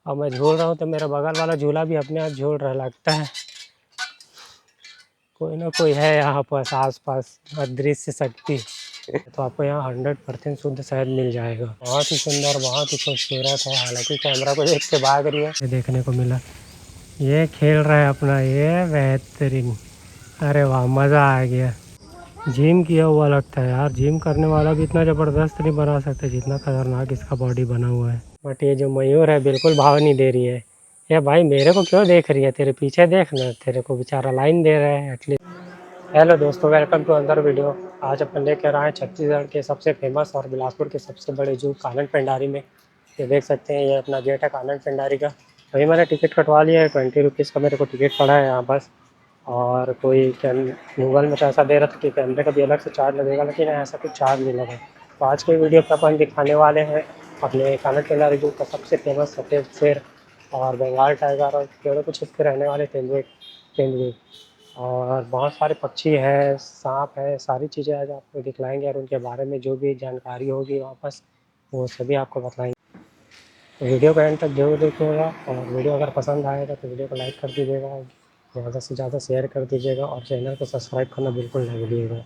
और मैं झूल रहा हूँ तो मेरा बगल वाला झूला भी अपने आप झूल रहा लगता है। कोई ना कोई है यहाँ पास आस-पास अदृश्य शक्ति। तो आपको यहाँ 100% शुद्ध शहद मिल जाएगा। बहुत ही सुंदर, बहुत ही खूबसूरत है। हालाँकि कैमरा को देख के भाग रही है। ये देखने को मिला, ये खेल रहा है अपना, ये बेहतरीन। अरे वाह, मज़ा आ गया। जिम किया हुआ लगता है यार। जिम करने वाला भी इतना ज़बरदस्त नहीं बना सकता जितना खतरनाक इसका बॉडी बना हुआ है। बट ये जो मयूर है बिल्कुल भाव नहीं दे रही है। ये भाई मेरे को क्यों देख रही है? तेरे पीछे देख ना, तेरे को बेचारा लाइन दे रहा है एटलीस्ट। हेलो दोस्तों, वेलकम टू अंदर वीडियो। आज अपन लेकर आए छत्तीसगढ़ के सबसे फेमस और बिलासपुर के सबसे बड़े जू कानन पेंडारी में। ये देख सकते हैं, ये अपना गेट है कानन पेंडारी का। वही मैंने टिकट कटवा लिया है, 20 रुपीज़ का मेरे को टिकट पड़ा है यहाँ बस। और कोई गूगल में पैसा दे रहा था कि कैमरे का भी अलग से चार्ज लगेगा, लेकिन ऐसा कुछ चार्ज नहीं लगा। तो आज के वीडियो पर अपन दिखाने वाले हैं अपने कानन पेंडारी जू का सबसे फेमस सफ़ेद शेर और बंगाल टाइगर और पेड़ों को छिप के रहने वाले तेंदुए और बहुत सारे पक्षी हैं, सांप है, सारी चीज़ें आज आपको दिखलाएंगे और उनके बारे में जो भी जानकारी होगी वापस वो सभी आपको बताएंगे। तो वीडियो को एंड तक जरूर देखिएगा और वीडियो अगर पसंद आएगा तो वीडियो को लाइक कर दीजिएगा, ज़्यादा से ज़्यादा शेयर कर दीजिएगा और चैनल को सब्सक्राइब करना बिल्कुल नहीं भूलिएगा।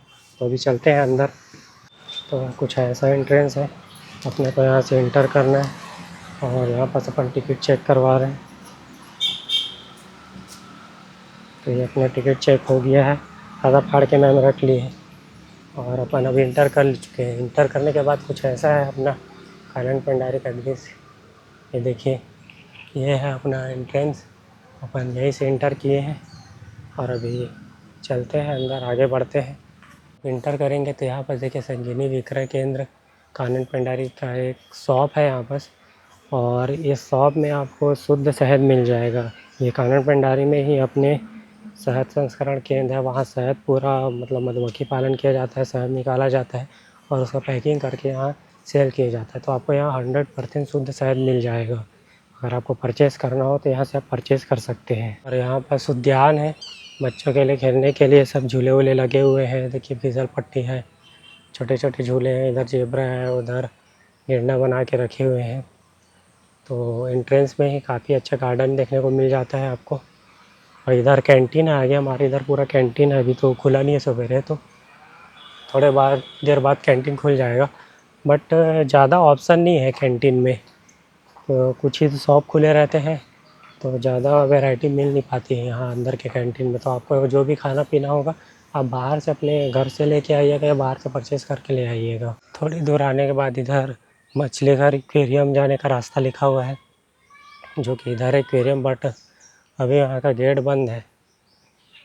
तो अभी चलते हैं अंदर। तो कुछ ऐसा एंट्रेंस है, अपने को यहाँ से एंटर करना है और यहाँ पर अपन टिकट चेक करवा रहे हैं। तो ये अपना टिकट चेक हो गया है, आधा फाड़ के मैम रख लिए है और अपन अभी इंटर कर चुके हैं। इंटर करने के बाद कुछ ऐसा है अपना कानन पेंडारी का दृश्य। ये देखिए, ये है अपना एंट्रेंस। अपन यहीं से इंटर किए हैं और अभी चलते हैं अंदर, आगे बढ़ते हैं। इंटर करेंगे तो यहाँ पर देखिए संजीवनी विक्रय केंद्र कानन पेंडारी का एक शॉप है यहाँ पर। और इस शॉप में आपको शुद्ध शहद मिल जाएगा। ये कानन पेंडारी में ही अपने शहद संस्करण केंद्र है। वहाँ शहद पूरा मतलब मधुमक्खी पालन किया जाता है, शहद निकाला जाता है और उसका पैकिंग करके यहाँ सेल किया जाता है। तो आपको यहाँ 100% शुद्ध शहद मिल जाएगा। अगर आपको परचेज़ करना हो तो यहाँ से आप परचेज़ कर सकते हैं। और यहाँ पर उद्यान है बच्चों के लिए खेलने के लिए, सब झूले वूले लगे हुए हैं। देखिए फिसल पट्टी है, छोटे छोटे झूले हैं, इधर जेब्रा है, उधर गिरना बना के रखे हुए हैं। तो एंट्रेंस में ही काफ़ी अच्छा गार्डन देखने को मिल जाता है आपको। और इधर कैंटीन है आगे हमारे, इधर पूरा कैंटीन है। अभी तो खुला नहीं है सवेरे, तो थोड़े बाद देर बाद कैंटीन खुल जाएगा। बट ज़्यादा ऑप्शन नहीं है कैंटीन में, तो कुछ ही शॉप खुले रहते हैं, तो ज़्यादा वैरायटी मिल नहीं पाती है यहाँ अंदर के कैंटीन में। तो आपको जो भी खाना पीना होगा आप बाहर से अपने घर से लेके आइएगा या बाहर से परचेज़ करके ले आइएगा। थोड़ी दूर आने के बाद इधर मछली घर एक्वेरियम जाने का रास्ता लिखा हुआ है, जो कि इधर है एक्वेरियम, बट अभी यहाँ का गेट बंद है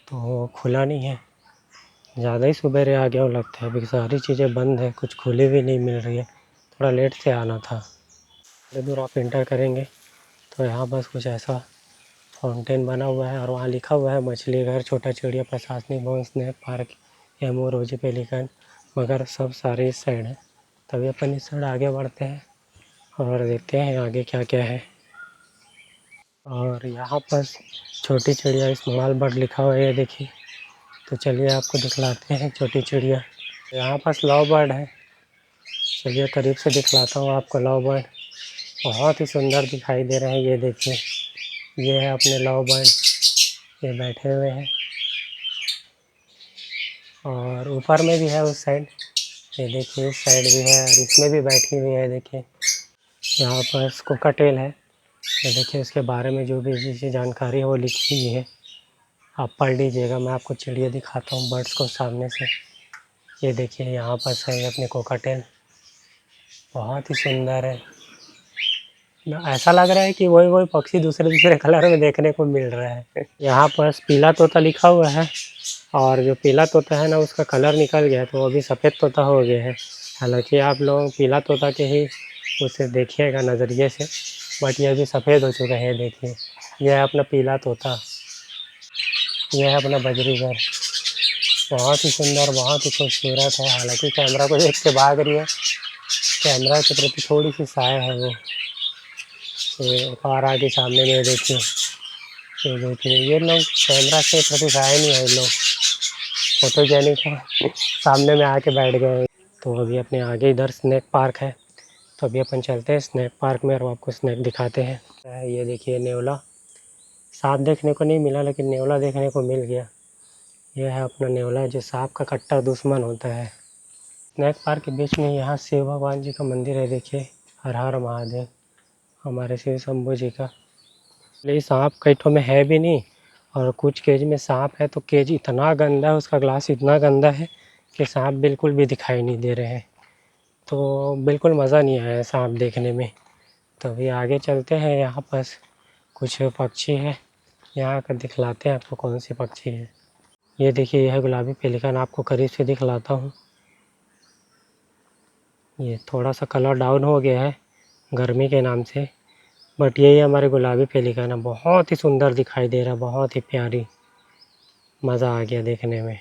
तो खुला नहीं है। ज़्यादा ही सुबेरे आ गया हो लगता है, अभी सारी चीज़ें बंद है, कुछ खुली भी नहीं मिल रही है। थोड़ा लेट से आना था। थोड़ी दूर आप इंटर करेंगे तो यहाँ बस कुछ ऐसा फाउंटेन बना हुआ है और वहाँ लिखा हुआ है मछली घर, छोटा चिड़िया, प्रशासनिक भवन, स्नेक पार्क, एमओ, रोजी पेलिकन, मगर सब सारे इस साइड है। तभी अपन इस साइड आगे बढ़ते हैं और देखते हैं आगे क्या क्या है। और यहाँ पर छोटी चिड़िया स्मॉल बर्ड लिखा हुआ है, ये देखिए। तो चलिए आपको दिखलाते हैं छोटी चिड़िया। यहाँ पर लव बर्ड है, चलिए करीब से दिखलाता हूँ आपको। लव बर्ड बहुत ही सुंदर दिखाई दे रहे हैं, ये देखिए। ये है अपने लव बर्ड, ये बैठे हुए हैं। और ऊपर में भी है उस साइड, ये देखिए इस साइड भी है और इसमें भी बैठी हुई है, देखिए। यहाँ पर कोकाटेल है, ये देखिए। इसके बारे में जो भी चीज़ जानकारी है वो लिखी हुई है, आप पढ़ लीजिएगा। मैं आपको चिड़िया दिखाता हूँ बर्ड्स को सामने से। ये देखिए यहाँ पर है अपने कोकाटेल, बहुत ही सुंदर है। ऐसा लग रहा है कि वही वही पक्षी दूसरे दूसरे कलर में देखने को मिल रहा है। यहाँ पर पीला तोता लिखा हुआ है और जो पीला तोता है ना उसका कलर निकल गया है, तो वो अभी सफ़ेद तोता हो गया है। हालांकि आप लोग पीला तोता के ही उसे देखिएगा नज़रिए से, बट ये अभी सफ़ेद हो चुका है। देखिए यह है अपना पीला तोता, यह है अपना बजरीगर। बहुत ही सुंदर, बहुत ही खूबसूरत है। हालांकि कैमरा को देख के भाग रही है, कैमरा के प्रति थोड़ी सी साया है वो। एक और आगे सामने में देखिए, ये देखिए ये लोग कैमरा से प्रति साया नहीं है, लोग फोटोजेनिक है, सामने में आके बैठ गए। तो अभी अपने आगे इधर स्नेक पार्क है, तो अभी अपन चलते हैं स्नैक पार्क में और आपको स्नैक दिखाते हैं। ये देखिए नेवला, सांप देखने को नहीं मिला लेकिन नेवला देखने को मिल गया। यह है अपना नेवला जो सांप का कट्टर दुश्मन होता है। स्नैक पार्क के बीच में यहाँ शिव भगवान जी का मंदिर है, देखिए हर हर महादेव, हमारे शिव शंभू जी का। लेकिन सांप कई ठो में है भी नहीं, और कुछ केज में सांप है तो केज इतना गंदा है, उसका ग्लास इतना गंदा है कि सांप बिल्कुल भी दिखाई नहीं दे रहे हैं। तो बिल्कुल मज़ा नहीं आया सांप देखने में। तो अभी आगे चलते हैं, यहाँ पास कुछ पक्षी है, यहाँ आकर दिखलाते हैं आपको कौन से पक्षी है। ये देखिए यह गुलाबी पेलिकन, आपको करीब से दिखलाता हूँ। ये थोड़ा सा कलर डाउन हो गया है गर्मी के नाम से, बट यही हमारे गुलाबी पेलिकन है। बहुत ही सुंदर दिखाई दे रहा है, बहुत ही प्यारी, मज़ा आ गया देखने में।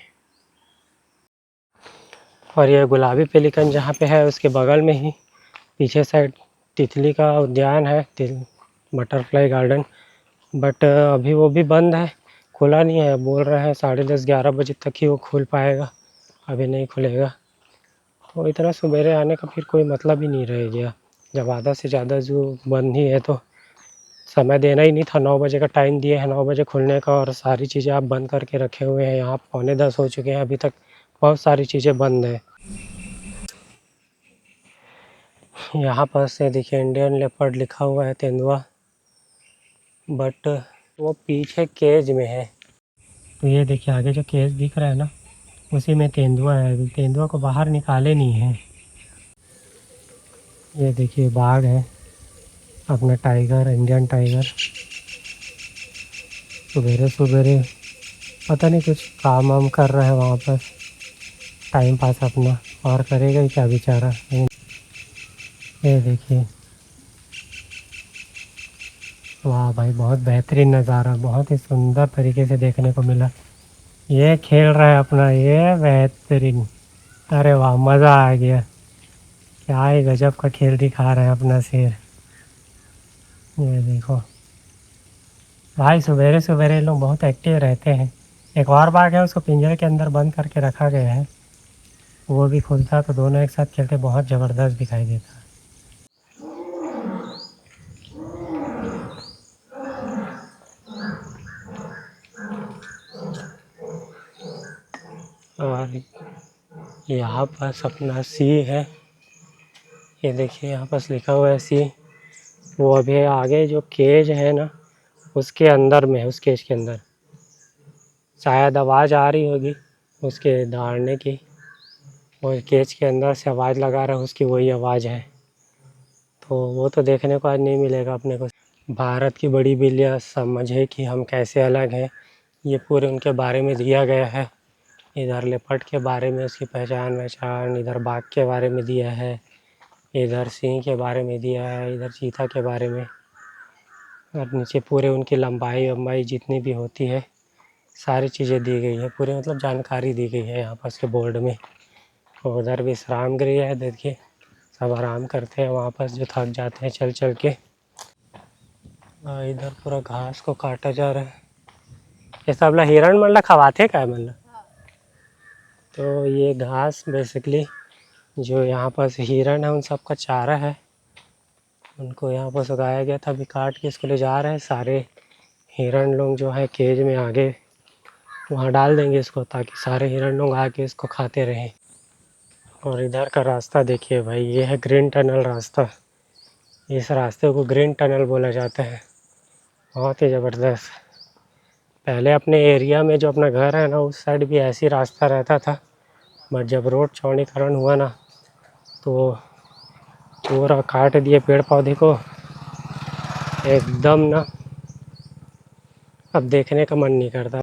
और ये गुलाबी पेलिकन जहाँ पे है उसके बगल में ही पीछे साइड तितली का उद्यान है, बटरफ्लाई गार्डन, बट अभी वो भी बंद है, खुला नहीं है। बोल रहे हैं 10:30-11 बजे तक ही वो खुल पाएगा, अभी नहीं खुलेगा। तो इतना सवेरे आने का फिर कोई मतलब ही नहीं रह गया, जब आधा से ज़्यादा जो बंद ही है तो समय देना ही नहीं था। 9 बजे का टाइम दिए हैं, 9 बजे खुलने का, और सारी चीज़ें आप बंद करके रखे हुए हैं। यहाँ 9:45 हो चुके हैं, अभी तक बहुत सारी चीज़ें बंद हैं। यहाँ पर से देखिए इंडियन लेपर्ड लिखा हुआ है, तेंदुआ, बट वो पीछे केज में है। तो ये देखिए आगे जो केज दिख रहा है ना, उसी में तेंदुआ है। अभी तेंदुआ को बाहर निकाले नहीं है। ये देखिए बाघ है अपना, टाइगर, इंडियन टाइगर। सवेरे सवेरे पता नहीं कुछ काम वाम कर रहा है वहाँ पर, टाइम पास अपना, और करेगा ही क्या बेचारा। ये देखिए, वाह भाई, बहुत बेहतरीन नज़ारा, बहुत ही सुंदर तरीके से देखने को मिला। ये खेल रहा है अपना, ये बेहतरीन, अरे वाह मज़ा आ गया। क्या ही गजब का खेल दिखा रहा है अपना शेर। ये देखो भाई, सवेरे सवेरे लोग बहुत एक्टिव रहते हैं। एक और बाघ है, उसको पिंजरे के अंदर बंद करके रखा गया है, वो भी खुलता तो दोनों एक साथ खेलते, बहुत ज़बरदस्त दिखाई देता। और यहाँ पास अपना सी है, ये देखिए यहाँ पास लिखा हुआ है सी। वो अभी आगे जो केज है ना, उसके अंदर में है, उस केज के अंदर। शायद आवाज़ आ रही होगी उसके दौड़ने की, वो केज के अंदर से आवाज़ लगा रहा है, उसकी वही आवाज़ है। तो वो तो देखने को आज नहीं मिलेगा अपने को। भारत की बड़ी बिल्लियाँ समझे कि हम कैसे अलग हैं, ये पूरे उनके बारे में दिया गया है। इधर लेपर्ड के बारे में उसकी पहचान वहचान, इधर बाघ के बारे में दिया है, इधर सिंह के बारे में दिया है, इधर चीता के बारे में, और नीचे पूरे उनकी लंबाई वम्बाई जितनी भी होती है सारी चीज़ें दी गई है, पूरे मतलब जानकारी दी गई है यहाँ पास के बोर्ड में। और उधर विश्राम गृह है, देखिए सब आराम करते हैं वहाँ पर जो थक जाते हैं चल चल के। इधर पूरा घास को काटा जा रहा है। ये सब ला हिरण मन ला खवाते का मन ला। तो ये घास बेसिकली जो यहाँ पर हिरण है उन सब का चारा है, उनको यहाँ पर उगाया गया था। अभी काट के इसको ले जा रहे हैं सारे हिरण लोग जो है केज में आगे, वहाँ डाल देंगे इसको ताकि सारे हिरण लोग आके इसको खाते रहें। और इधर का रास्ता देखिए भाई, ये है ग्रीन टनल रास्ता। इस रास्ते को ग्रीन टनल बोला जाता है, बहुत ही ज़बरदस्त। पहले अपने एरिया में जो अपना घर है ना, उस साइड भी ऐसी रास्ता रहता था, बट जब रोड चौड़ीकरण हुआ ना तो पूरा काट दिए पेड़ पौधे को एकदम ना, अब देखने का मन नहीं करता।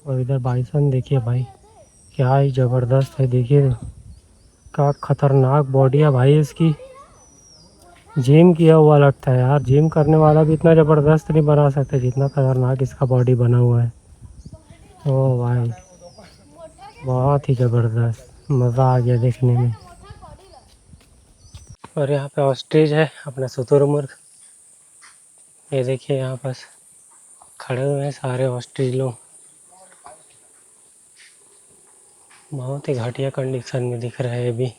और इधर बाइसन देखिए भाई, क्या ही ज़बरदस्त है, देखिए क्या खतरनाक बॉडी है भाई इसकी। जिम किया हुआ लगता है यार, जिम करने वाला भी इतना ज़बरदस्त नहीं बना सकता जितना खतरनाक इसका बॉडी बना हुआ है। ओ भाई बहुत ही ज़बरदस्त, मज़ा आ गया देखने में। और यहाँ पे ऑस्ट्रिच है अपना शुतुरमुर्ग, ये देखिए यहाँ पास खड़े हुए हैं सारे ऑस्ट्रिच लोग, बहुत ही घटिया कंडीशन में दिख रहे हैं अभी।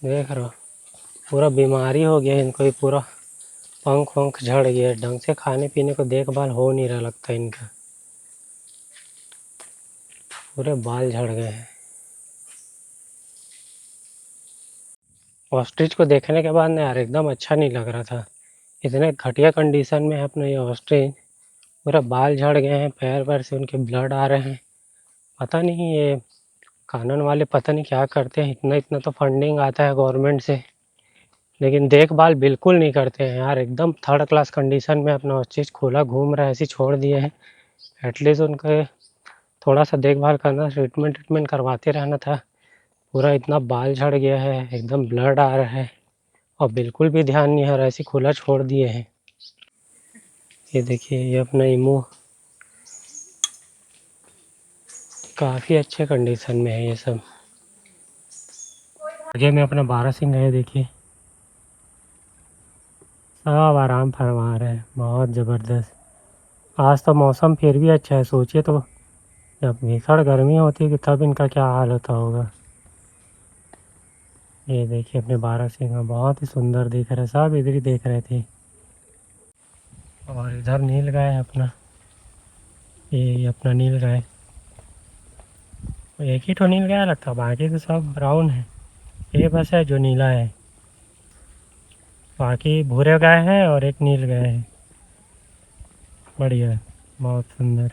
देख रहे हो, पूरा बीमारी हो गया इनको, ही पूरा पंख वंख झड़ गया, ढंग से खाने पीने को देखभाल हो नहीं रहा लगता इनका, पूरे बाल झड़ गए हैं। ऑस्ट्रिच को देखने के बाद ना यार एकदम अच्छा नहीं लग रहा था, इतने घटिया कंडीशन में है अपना ये ऑस्ट्रिच। पूरा बाल झड़ गए हैं, पैर पैर से उनके ब्लड आ रहे हैं। पता नहीं ये कानून वाले पता नहीं क्या करते हैं, इतना इतना तो फंडिंग आता है गवर्नमेंट से, लेकिन देखभाल बिल्कुल नहीं करते हैं यार। एकदम थर्ड क्लास कंडीशन में अपना ऑस्ट्रिच खोला घूम रहा है, ऐसे छोड़ दिए हैं। एटलीस्ट उनके थोड़ा सा देखभाल करना, ट्रीटमेंट ट्रीटमेंट करवाते रहना था। पूरा इतना बाल झड़ गया है, एकदम ब्लड आ रहा है और बिल्कुल भी ध्यान नहीं है, और ऐसे खुला छोड़ दिए हैं। ये देखिए, ये अपना इमू काफ़ी अच्छे कंडीशन में है ये सब। आगे में अपना बारहसिंगा है, देखिए सब आराम फरमा रहे हैं, बहुत ज़बरदस्त। आज तो मौसम फिर भी अच्छा है, सोचिए तो जब भीषण गर्मी होती है कि तब इनका क्या हाल होता होगा। ये देखिए अपने बारहसिंगा बहुत ही सुंदर दिख रहे, सब इधर ही देख रहे थे। और इधर नील गाय है अपना, ये अपना नील गाय, एक ही तो नील गाय लगता है, बाकी तो सब ब्राउन है, ये बस है जो नीला है, बाकी भूरे गाय है और एक नील गाय है। बढ़िया है, बहुत सुंदर।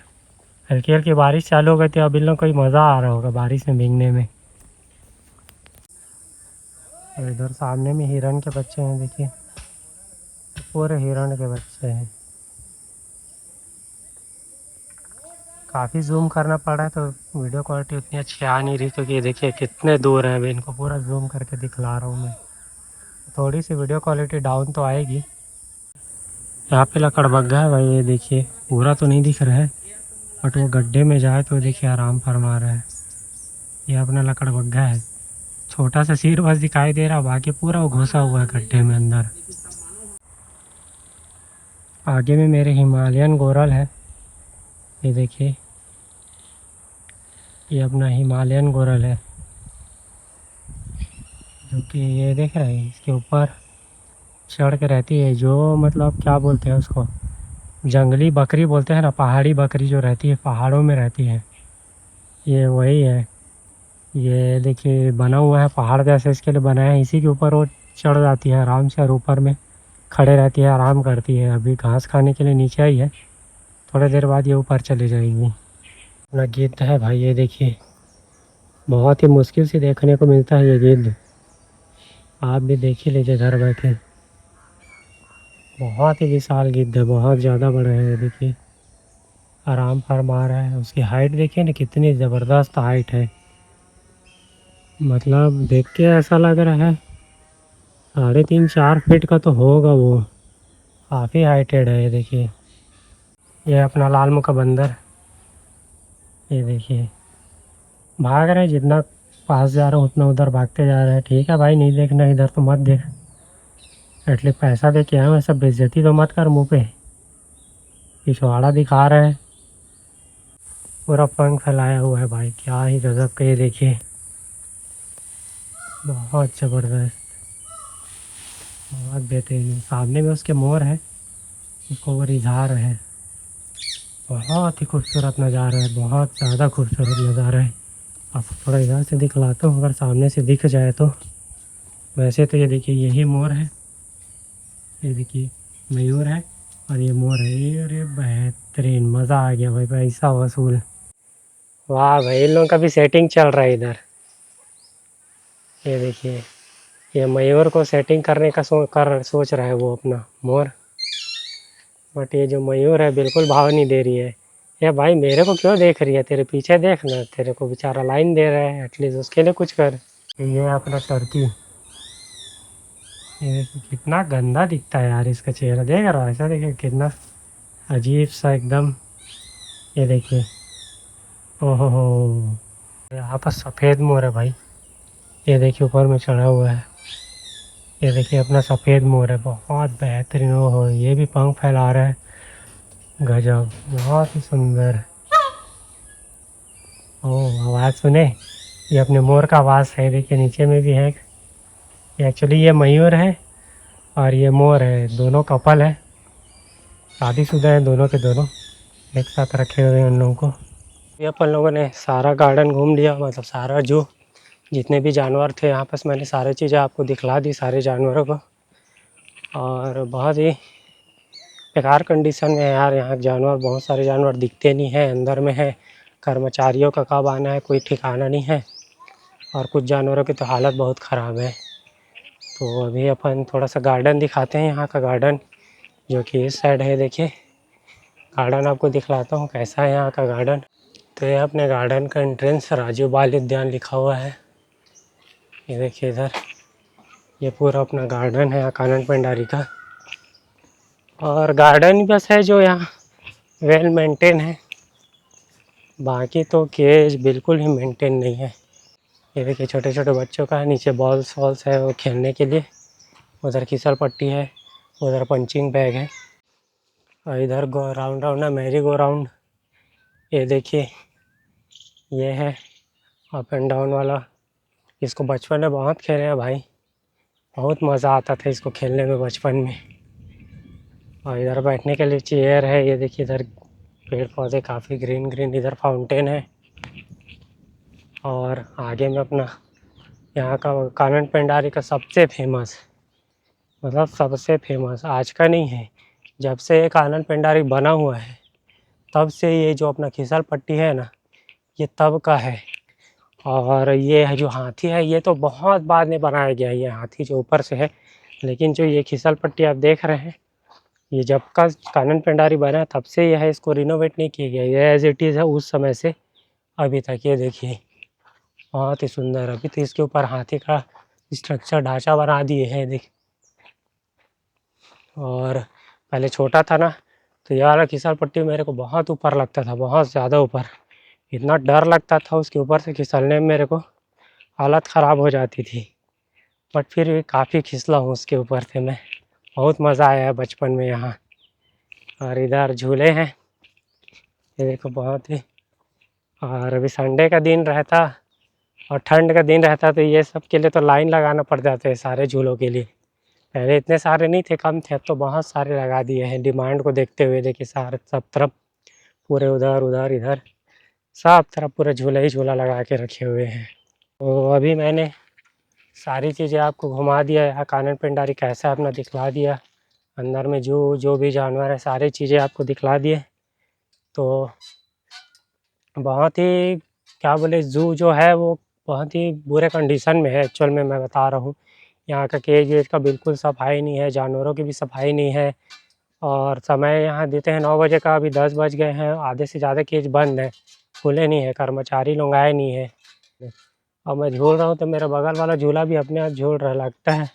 हल्की हल्की बारिश चालू हो गई थी, अब इन लोग को मज़ा आ रहा होगा बारिश में भीगने में। और इधर सामने में हिरन के बच्चे हैं, देखिए पूरे हिरन के बच्चे हैं। काफ़ी जूम करना पड़ा है तो वीडियो क्वालिटी उतनी अच्छी आ नहीं रही, क्योंकि ये देखिए कितने दूर हैं, अभी इनको पूरा जूम करके दिखला रहा हूँ मैं। थोड़ी सी वीडियो क्वालिटी डाउन तो आएगी। यहाँ पे लकड़बग्गा है भाई, ये देखिए पूरा तो नहीं दिख रहा है, बट वो गड्ढे में जाए तो देखिए आराम फरमा रहा है। ये अपना लकड़बग्गा है, छोटा सा सिर बस दिखाई दे रहा, बाकी पूरा वो घुसा हुआ है गड्ढे में अंदर। आगे में मेरे हिमालयन गोरल है, ये देखिए ये अपना हिमालयन गोरल है, जो कि ये देख रहे हैं इसके ऊपर चढ़ के रहती है, जो मतलब क्या बोलते हैं उसको, जंगली बकरी बोलते हैं ना, पहाड़ी बकरी जो रहती है पहाड़ों में रहती है, ये वही है। ये देखिए बना हुआ है पहाड़ जैसे, इसके लिए बनाया है, इसी के ऊपर वो चढ़ जाती है आराम से, और ऊपर में खड़े रहती है, आराम करती है। अभी घास खाने के लिए नीचे आई है, थोड़ी देर बाद ये ऊपर चली जाएगी। अपना गिद्ध है भाई, ये देखिए बहुत ही मुश्किल से देखने को मिलता है ये गिद्ध, आप भी देख ही लीजिए घर बैठे। बहुत ही विशाल गिद्ध है, बहुत ज़्यादा बड़ा है, ये देखिए आराम फरमा रहा है। उसकी हाइट देखिए ना, कितनी ज़बरदस्त हाइट है, मतलब देख के ऐसा लग रहा है 3.5-4 फीट का तो होगा वो, काफ़ी हाइटेड है। ये देखिए ये अपना लाल मुख का बंदर, ये देखिए भाग रहे हैं, जितना पास जा रहा हूँ उतना उधर भागते जा रहे हैं। ठीक है भाई, नहीं देखना इधर तो मत देख, एटलीस्ट पैसा दे के आए हैं, सब बेइज्जती तो मत कर मुँह पे। पिछवाड़ा दिखा रहे हैं, पूरा पंख फैलाया हुआ है भाई, क्या ही गजब का। ये देखिए बहुत ज़बरदस्त, बहुत बेहतरीन। सामने में उसके मोर है, उसको वो रिझा रहे हैं। बहुत ही खूबसूरत नज़ारा है, बहुत ज़्यादा खूबसूरत नज़ारा है। आपको थोड़ा इधर से दिखलाता हूँ, अगर सामने से दिख जाए तो। वैसे तो ये देखिए यही मोर है, ये देखिए मयूर है और ये मोर है। ये अरे बेहतरीन, मज़ा आ गया भाई, पैसा वसूल। वाह भाई, इन लोगों का भी सेटिंग चल रहा है इधर। ये देखिए ये मयूर को सेटिंग करने का सोच रहा है वो अपना मोर, बट ये जो मयूर है बिल्कुल भाव नहीं दे रही है। ये भाई मेरे को क्यों देख रही है, तेरे पीछे देख ना, तेरे को बेचारा लाइन दे रहा है, एटलीस्ट उसके लिए कुछ कर। ये अपना टर्की, ये देखिए कितना गंदा दिखता है यार इसका चेहरा, देख रहा है ऐसा, देखिए कितना अजीब सा एकदम। ये देखिए ओहो हो, यहाँ पर सफ़ेद मोर है भाई, ये देखिए ऊपर में चढ़ा हुआ है। ये देखिए अपना सफ़ेद मोर है, बहुत बेहतरीन। हो ये भी पंख फैला रहा है, गजब, बहुत ही सुंदर। ओह आवाज़ सुने, ये अपने मोर का आवाज़ है, देखिए नीचे में भी है। एक्चुअली ये मयूर है और ये मोर है, दोनों कपल है, शादीशुदा है दोनों के दोनों, एक साथ रखे हुए हैं उन लोगों को। ये अपन लोगों ने सारा गार्डन घूम लिया, मतलब सारा जो जितने भी जानवर थे यहाँ पास मैंने सारी चीज़ें आपको दिखला दी, सारे जानवरों को। और बहुत ही बेकार कंडीशन में है यार, यहाँ जानवर बहुत सारे जानवर दिखते नहीं हैं, अंदर में है। कर्मचारियों का कब आना है कोई ठिकाना नहीं है, और कुछ जानवरों की तो हालत बहुत ख़राब है। तो अभी अपन थोड़ा सा गार्डन दिखाते हैं, यहाँ का गार्डन जो कि इस साइड है। देखिए गार्डन आपको दिखलाता हूँ कैसा है यहाँ का गार्डन। तो ये अपने गार्डन का एंट्रेंस राजीव बाल उद्यान लिखा हुआ है, ये देखिए इधर। ये पूरा अपना गार्डन है कानन पेंडारी का, और गार्डन बस है जो यहाँ वेल मेंटेन है, बाकी तो केज बिल्कुल ही मेंटेन नहीं है। ये देखिए छोटे छोटे बच्चों का है, नीचे बॉल्स वॉल्स है वो खेलने के लिए, उधर खिसल पट्टी है, उधर पंचिंग बैग है, और इधर गो राउंड राउंड है मैरी गो राउंड। ये देखिए ये है अप एंड डाउन वाला, इसको बचपन में बहुत खेले हैं भाई, बहुत मज़ा आता था इसको खेलने में बचपन में। और इधर बैठने के लिए चेयर है, ये देखिए इधर पेड़ पौधे काफ़ी ग्रीन ग्रीन, इधर फाउंटेन है। और आगे में अपना यहाँ का कानन पेंडारी का सबसे फेमस, मतलब सबसे फेमस आज का नहीं है, जब से ये कानन पेंडारी बना हुआ है तब से ये जो अपना खिसल पट्टी है ना, ये तब का है। और ये है जो हाथी है, ये तो बहुत बाद में बनाया गया है, ये हाथी जो ऊपर से है, लेकिन जो ये खिसल पट्टी आप देख रहे हैं, ये जब का कानन पेंडारी बना तब से ये है, इसको रिनोवेट नहीं किया गया, ये एज इट इज़ है उस समय से अभी तक। ये देखिए बहुत ही सुंदर, अभी तो इसके ऊपर हाथी का स्ट्रक्चर ढांचा बना दिए हैं देख। और पहले छोटा था ना, तो ये वाला खिसल पट्टी मेरे को बहुत ऊपर लगता था, बहुत ज़्यादा ऊपर, इतना डर लगता था उसके ऊपर से फिसलने में, मेरे को हालत ख़राब हो जाती थी। बट फिर भी काफ़ी फिसला हूँ उसके ऊपर से मैं, बहुत मज़ा आया है बचपन में यहाँ। और इधर झूले हैं, ये देखो बहुत ही। और अभी संडे का दिन रहता और ठंड का दिन रहता तो ये सब के लिए तो लाइन लगाना पड़ जाता है सारे झूलों के लिए। पहले इतने सारे नहीं थे, कम थे, अब तो बहुत सारे लगा दिए हैं डिमांड को देखते हुए। देखिए सारे सब तरफ पूरे उधर उधर इधर सब तरफ पूरा झूला ही झूला लगा के रखे हुए हैं। तो अभी मैंने सारी चीज़ें आपको घुमा दिया, यहाँ कानन पेंडारी कैसा अपना दिखला दिया, अंदर में जो जो भी जानवर है सारी चीज़ें आपको दिखला दिए। तो बहुत ही क्या बोले, ज़ू जो है वो बहुत ही बुरे कंडीशन में है एक्चुअल में, मैं बता रहा हूँ। यहाँ का केज वेज का बिल्कुल सफाई नहीं है, जानवरों की भी सफाई नहीं है। और समय यहाँ देते हैं 9 बजे का, अभी 10 बज गए हैं, आधे से ज़्यादा केज बंद है, खुले नहीं है, कर्मचारी लोग आए नहीं है। और मैं झूल रहा हूँ तो मेरा बगल वाला झूला भी अपने आप झूल रहा लगता है,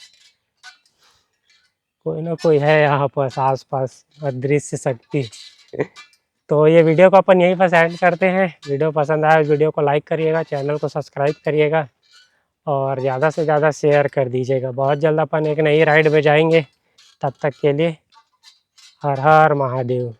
कोई ना कोई है यहाँ पर आस पास अदृश्य शक्ति। तो ये वीडियो को अपन यहीं पर एंड करते हैं। वीडियो पसंद आया वीडियो को लाइक करिएगा, चैनल को सब्सक्राइब करिएगा, और ज़्यादा से ज़्यादा शेयर कर दीजिएगा। बहुत जल्द अपन एक नई राइड में जाएंगे, तब तक के लिए हर हर महादेव।